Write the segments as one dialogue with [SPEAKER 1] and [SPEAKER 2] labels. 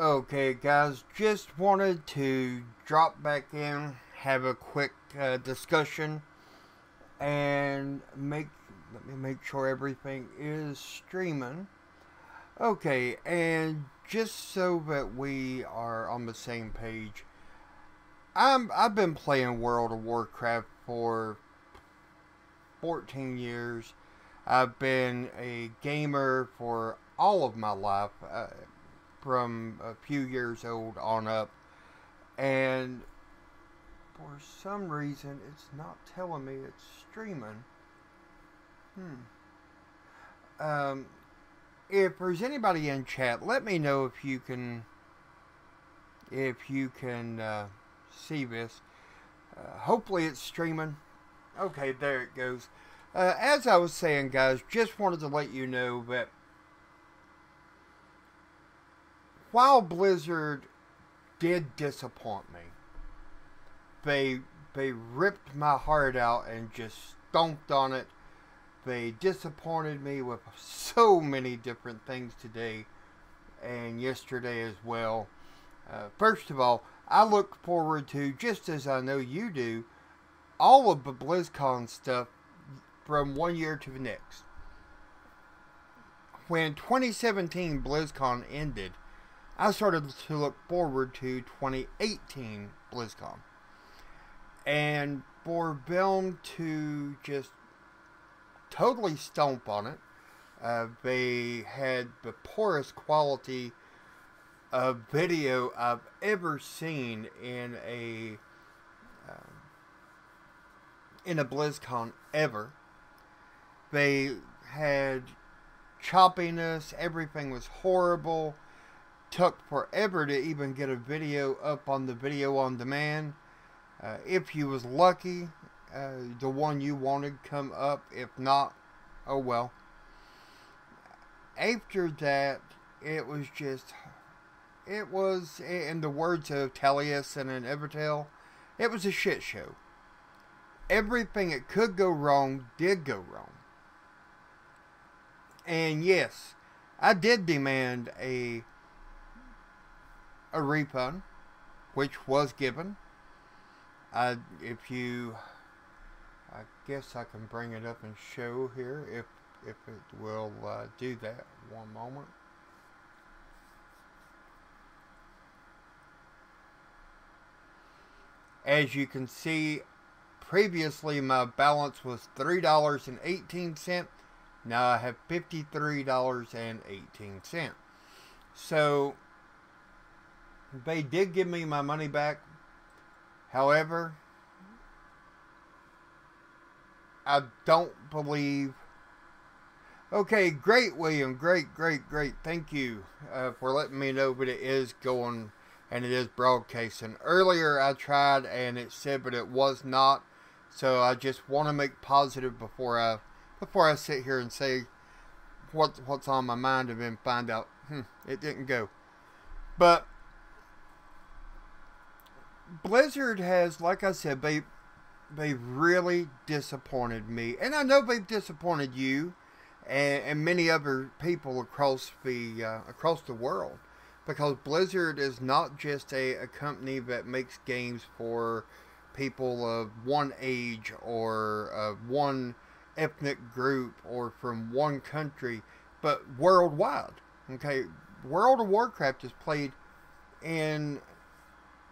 [SPEAKER 1] Okay, guys, just wanted to drop back in, have a quick discussion, and let me make sure everything is streaming. Okay, and just so that we are on the same page, I've been playing World of Warcraft for 14 years. I've been a gamer for all of my life, from a few years old on up, and for some reason it's not telling me it's streaming. Um, if there's anybody in chat, let me know if you can see this. Hopefully it's streaming. Okay, there it goes. As I was saying, guys, just wanted to let you know that while Blizzard did disappoint me, they ripped my heart out and just stomped on it. They disappointed me with so many different things today and yesterday as well. First of all, I look forward to, just as I know you do, all of the Blizzcon stuff from one year to the next. When 2017 Blizzcon ended, I started to look forward to 2018 Blizzcon. And for them to just totally stomp on it, they had the poorest quality of video I've ever seen in a BlizzCon ever. They had choppiness, everything was horrible. Took forever to even get a video up on the video on demand. If you was lucky, the one you wanted come up. If not, oh well. After that, it was, in the words of Taliesin and Evertail, it was a shit show. Everything that could go wrong did go wrong. And yes, I did demand a refund, which was given. I guess I can bring it up and show here if it will do that. One moment. As you can see, previously my balance was $3.18. Now I have $53.18. So they did give me my money back. However, I don't believe... Okay, great, William. Great. Thank you for letting me know that it is going and it is broadcasting. Earlier I tried and it said that it was not. So I just want to make positive before I sit here and say what's on my mind and then find out it didn't go. But Blizzard has, like I said, they really disappointed me, and I know they've disappointed you and many other people across the world, because Blizzard is not just a company that makes games for people of one age or of one ethnic group or from one country, but worldwide. Okay, World of Warcraft is played in,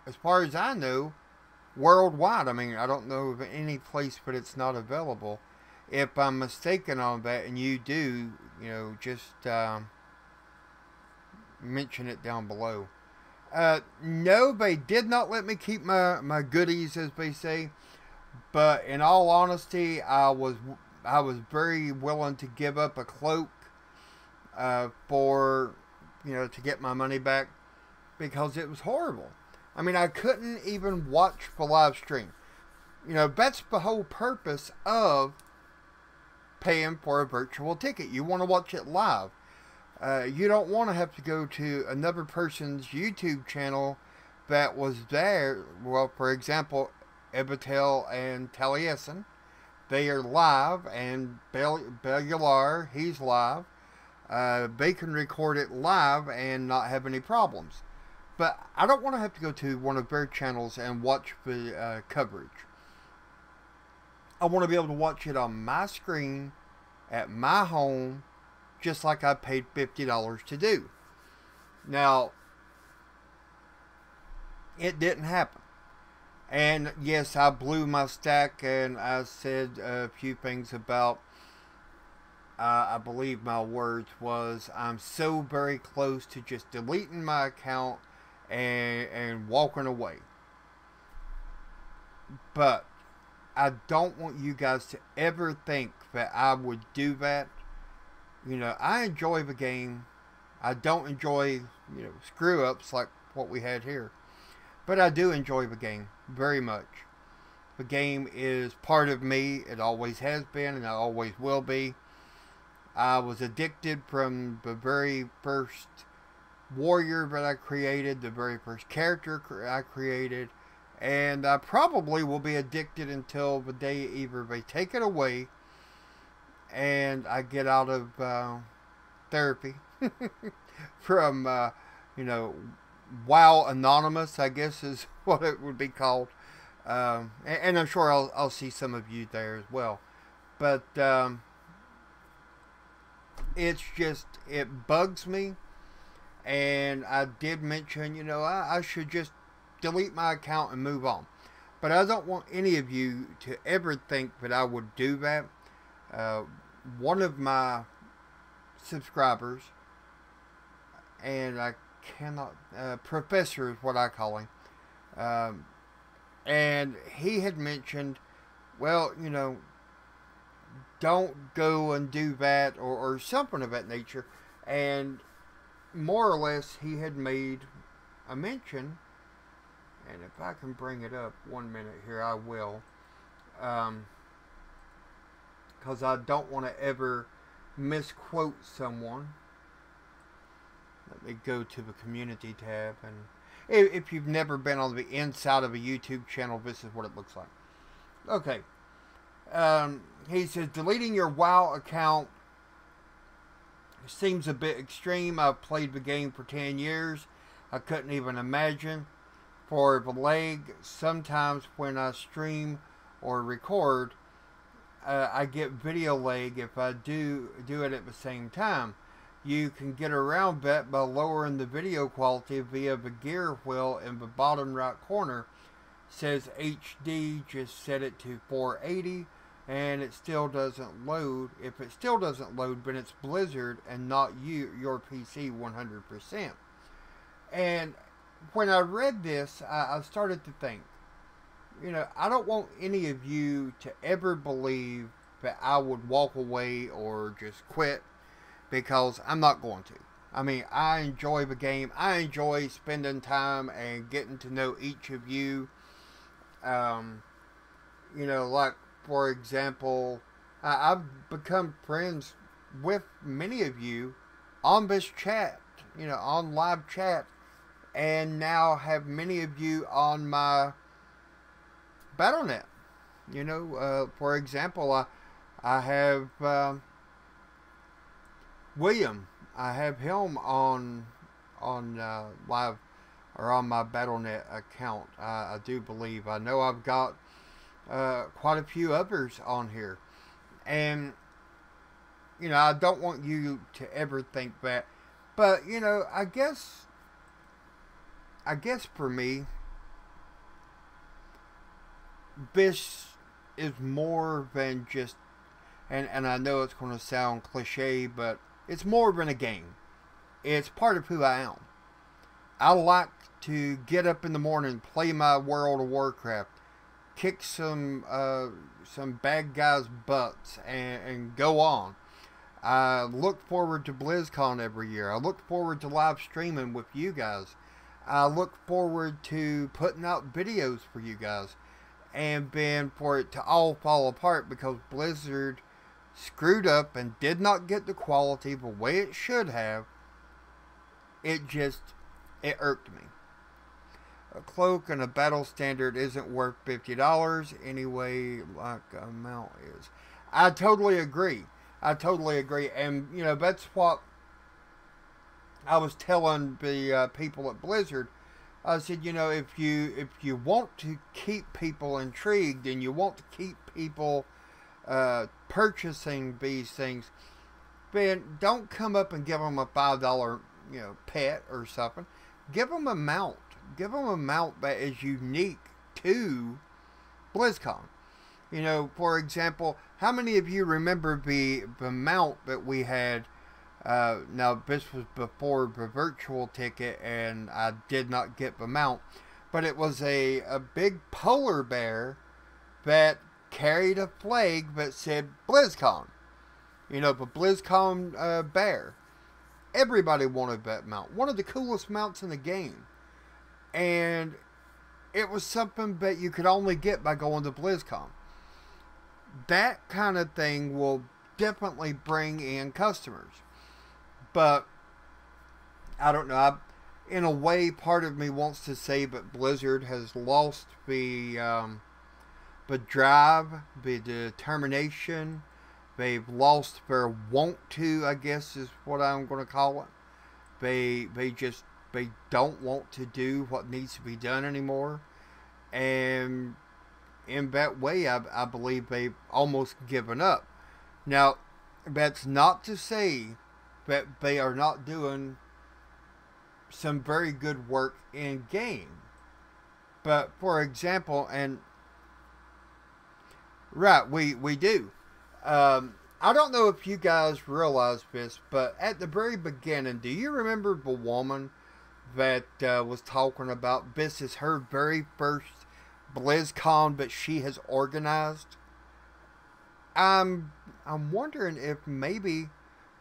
[SPEAKER 1] as far as I know, worldwide. I mean, I don't know of any place but it's not available. If I'm mistaken on that and you do, just mention it down below. No, they did not let me keep my goodies, as they say. But in all honesty, I was very willing to give up a cloak for, to get my money back, because it was horrible. I mean, I couldn't even watch the live stream. That's the whole purpose of paying for a virtual ticket. You want to watch it live. You don't want to have to go to another person's YouTube channel that was there. Well, for example, Evertail and Taliesin, they are live, and he's live. They can record it live and not have any problems. But I don't want to have to go to one of their channels and watch the coverage. I want to be able to watch it on my screen, at my home, just like I paid $50 to do. Now, it didn't happen. And yes, I blew my stack, and I said a few things about, I believe my words was, I'm so very close to just deleting my account and walking away. But I don't want you guys to ever think that I would do that. You know, I enjoy the game. I don't enjoy, screw-ups like what we had here. But I do enjoy the game very much. The game is part of me. It always has been, and it always will be. I was addicted from the very first warrior that I created, the very first character I created, and I probably will be addicted until the day either they take it away and I get out of therapy from, WoW Anonymous, I guess is what it would be called. And I'm sure I'll see some of you there as well. But it's just, it bugs me. And I did mention, I should just delete my account and move on. But I don't want any of you to ever think that I would do that. One of my subscribers, and I cannot, Professor is what I call him, and he had mentioned, well, don't go and do that, or something of that nature, and more or less he had made a mention, and if I can bring it up 1 minute here, I will, because I don't want to ever misquote someone. Let me go to the community tab, and if you've never been on the inside of a YouTube channel, this is what it looks like. Okay. He says, deleting your WoW account seems a bit extreme. I've played the game for 10 years. I couldn't even imagine. For the lag, sometimes when I stream or record, I get video lag if I do it at the same time. You can get around that by lowering the video quality via the gear wheel in the bottom right corner. It says HD, just set it to 480, and it still doesn't load. If it still doesn't load, then it's Blizzard and not your PC 100%. And when I read this, I started to think, I don't want any of you to ever believe that I would walk away or just quit, because I'm not going to. I mean, I enjoy the game. I enjoy spending time and getting to know each of you. Like, for example, I've become friends with many of you on this chat, on live chat, and now have many of you on my Battle.net. For example, I have William. I have him on live, or on my Battle.net account. I do believe. I know I've got quite a few others on here, and I don't want you to ever think that. But I guess for me, this is more than just, and I know it's going to sound cliche, but it's more than a game. It's part of who I am. I like to get up in the morning, play my World of Warcraft, kick some bad guys' butts, and go on. I look forward to Blizzcon every year. I look forward to live streaming with you guys. I look forward to putting out videos for you guys. And then for it to all fall apart because Blizzard screwed up and did not get the quality the way it should have, it irked me. A cloak and a battle standard isn't worth $50 anyway, like amount is. I totally agree. And, that's what I was telling the people at Blizzard. I said, you know, if you want to keep people intrigued and you want to keep people purchasing these things, then don't come up and give them a $5, pet or something. Give them a mount. Give them a mount that is unique to BlizzCon. You know, for example, how many of you remember the mount that we had? Now, this was before the virtual ticket, and I did not get the mount. But it was a big polar bear that carried a flag that said BlizzCon. You know, the BlizzCon bear. Everybody wanted that mount. One of the coolest mounts in the game. And it was something that you could only get by going to BlizzCon. That kind of thing will definitely bring in customers. But I don't know. In a way, part of me wants to say that Blizzard has lost the drive, the determination. They've lost their want to, I guess is what I'm going to call it. They don't want to do what needs to be done anymore. And in that way, I believe they've almost given up. Now, that's not to say that they are not doing some very good work in game. But, for example, and right, we do. I don't know if you guys realize this, but at the very beginning, do you remember the woman that was talking about this is her very first BlizzCon that she has organized? I'm wondering if maybe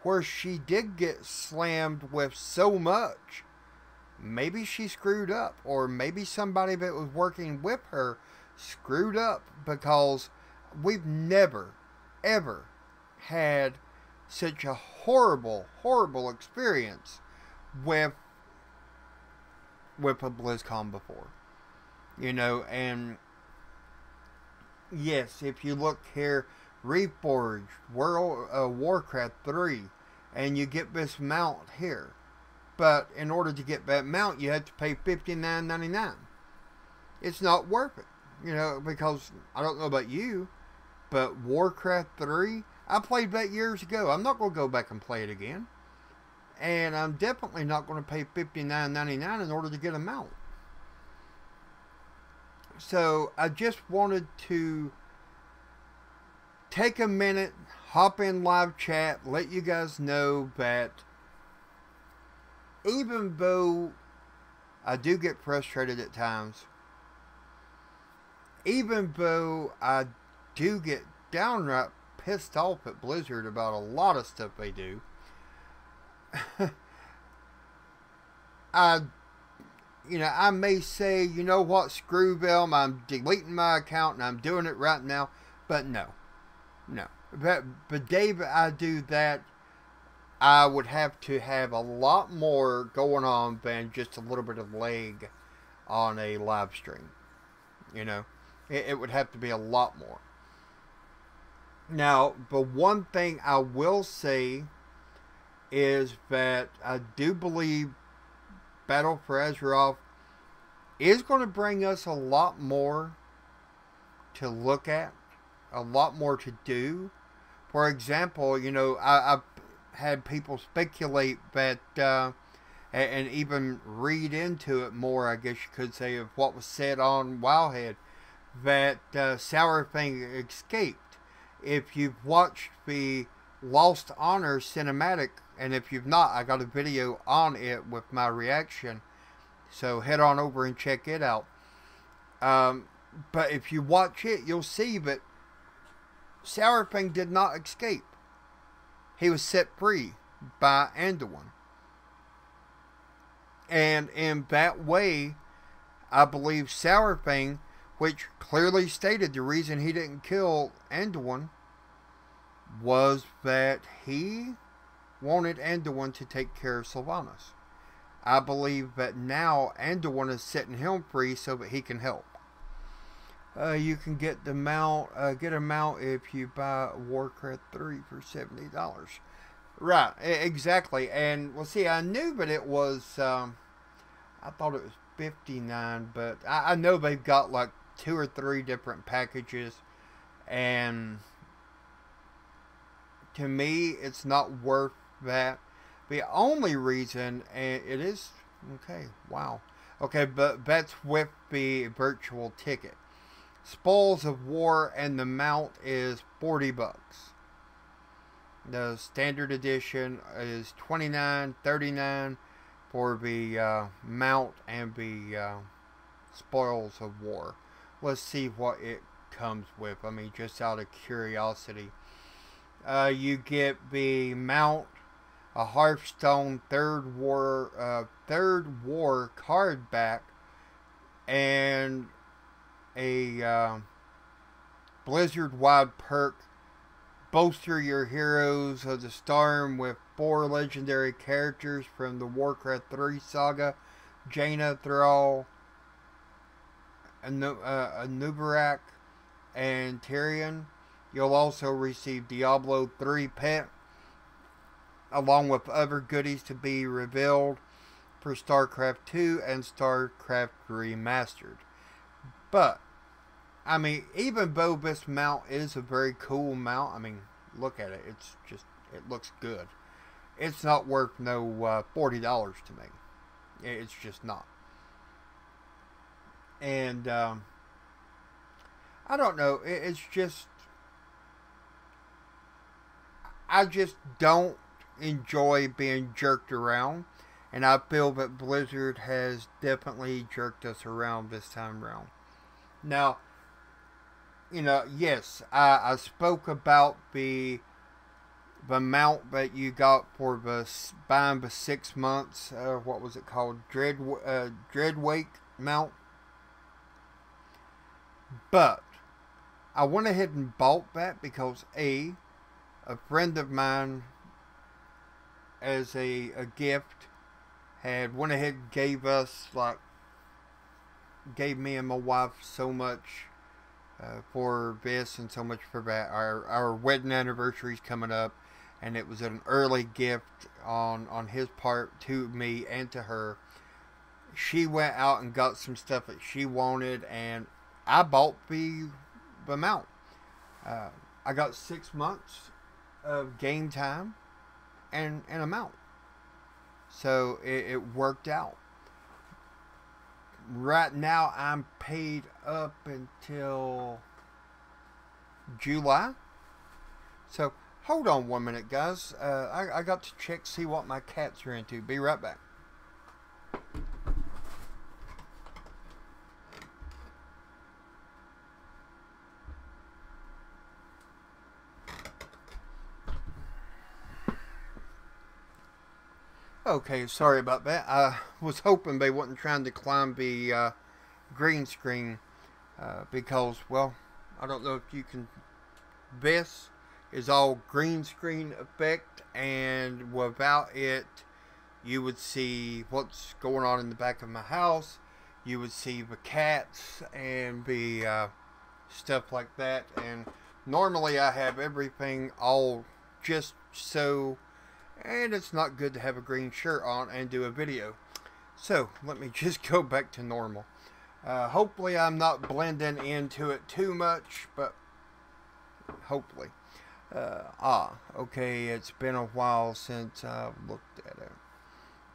[SPEAKER 1] where she did get slammed with so much, maybe she screwed up, or maybe somebody that was working with her screwed up, because we've never ever had such a horrible experience with a BlizzCon before. You know, and yes, if you look here, Reforged, Warcraft 3, and you get this mount here. But in order to get that mount, you have to pay $59.99. It's not worth it, you know, because I don't know about you, but Warcraft 3, I played that years ago. I'm not going to go back and play it again. And I'm definitely not going to pay $59.99 in order to get a mount. So I just wanted to take a minute, hop in live chat, let you guys know that even though I do get frustrated at times, even though I do get downright pissed off at Blizzard about a lot of stuff they do, I may say, you know what, screw them, I'm deleting my account and I'm doing it right now. But no. The day that I do that, I would have to have a lot more going on than just a little bit of lag on a live stream. You know, it would have to be a lot more. Now, the one thing I will say is that I do believe Battle for Azeroth is going to bring us a lot more to look at, a lot more to do. For example, you know, I've had people speculate that, and even read into it more, I guess you could say, of what was said on Wowhead, that Sour Thing escaped. If you've watched the Lost Honor cinematic, and if you've not, I got a video on it with my reaction, so head on over and check it out. But if you watch it, you'll see that Sour Thing did not escape. He was set free by Anduin. And in that way, I believe Sour Thing, which clearly stated the reason he didn't kill Anduin, was that he wanted Anduin to take care of Sylvanas. I believe that now Anduin is setting him free so that he can help. You can get the mount, get a mount if you buy Warcraft 3 for $70. Right, exactly. And well, see, I knew that it was, I thought it was $59, but I know they've got like 2 or 3 different packages, and to me, it's not worth that. The only reason, and it is, okay, wow. Okay, but that's with the virtual ticket. Spoils of War and the mount is $40. The standard edition is $29, $39 for the mount and the Spoils of War. Let's see what it comes with. I mean, just out of curiosity. You get the mount, a Hearthstone Third War card back, and a Blizzard-wide perk. Bolster your Heroes of the Storm with 4 legendary characters from the Warcraft 3 saga: Jaina, Thrall, Anubarak, and Tyrion. You'll also receive Diablo 3 pet, along with other goodies to be revealed for StarCraft 2 and StarCraft Remastered. But, I mean, even though this mount is a very cool mount, I mean, look at it. It's just, it looks good. It's not worth no $40 to me. It's just not. And, I don't know. It's just, I just don't enjoy being jerked around. And I feel that Blizzard has definitely jerked us around this time around. Now, you know, yes, I spoke about the mount that you got for the buying the 6 months. What was it called? Dreadwake mount. But I went ahead and bought that because a friend of mine, as a gift, had went ahead and gave me and my wife so much for this and so much for that. Our wedding anniversary is coming up, and it was an early gift on his part to me and to her. She went out and got some stuff that she wanted, and I bought the mount. I got 6 months of game time and a mount. So it worked out. Right now I'm paid up until July. So hold on 1 minute, guys. I got to check, see what my cats are into. Be right back. Okay, sorry about that. I was hoping they wasn't trying to climb the green screen because, well, I don't know if you can. This is all green screen effect, and without it, you would see what's going on in the back of my house. You would see the cats and the stuff like that. And normally I have everything all just so. And it's not good to have a green shirt on and do a video. So, let me just go back to normal. Hopefully I'm not blending into it too much, but hopefully. Okay, it's been a while since I've looked at it.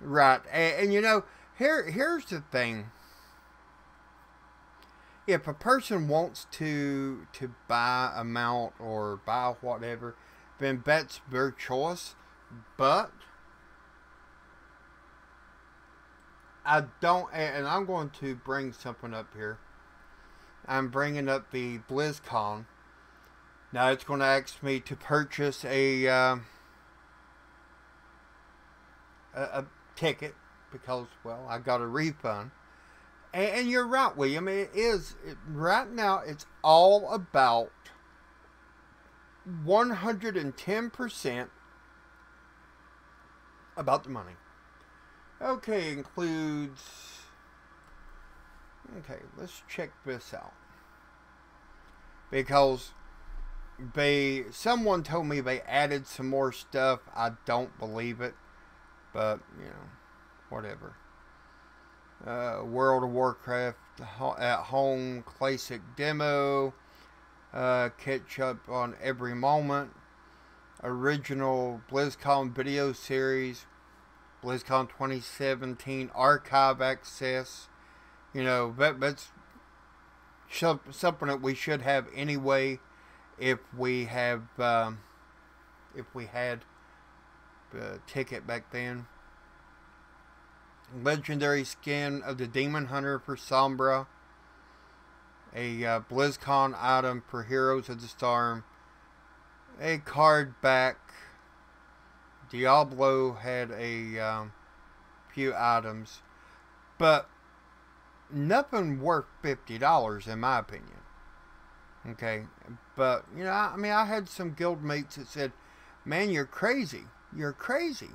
[SPEAKER 1] Right, and you know, here's the thing. If a person wants to buy a mount or buy whatever, then that's their choice. But I don't, and I'm going to bring something up here. I'm bringing up the Blizzcon. Now it's going to ask me to purchase a ticket because, well, I got a refund. And you're right, William. Right now it's all about 110% about the money. Okay, includes. Okay, let's check this out. Because someone told me they added some more stuff. I don't believe it. But, you know, whatever. World of Warcraft at Home Classic Demo, catch up on every moment, original BlizzCon video series, BlizzCon 2017 archive access. You know, that's something that we should have anyway if we had the ticket back then. Legendary skin of the Demon Hunter for Sombra. A BlizzCon item for Heroes of the Storm. A card back. Diablo had a few items. But nothing worth $50 in my opinion. Okay. But, you know, I mean, I had some guild mates that said, man, you're crazy. You're crazy.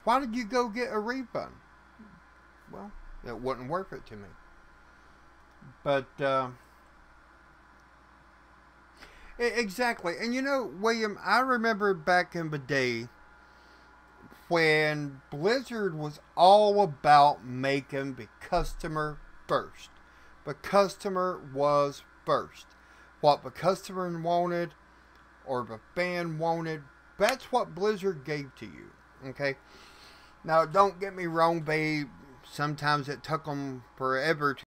[SPEAKER 1] Why did you go get a refund? Well, it wasn't worth it to me. But, exactly. And you know, William, I remember back in the day when Blizzard was all about making the customer first. The customer was first. What the customer wanted or the fan wanted, that's what Blizzard gave to you. Okay? Now, don't get me wrong, babe. Sometimes it took them forever to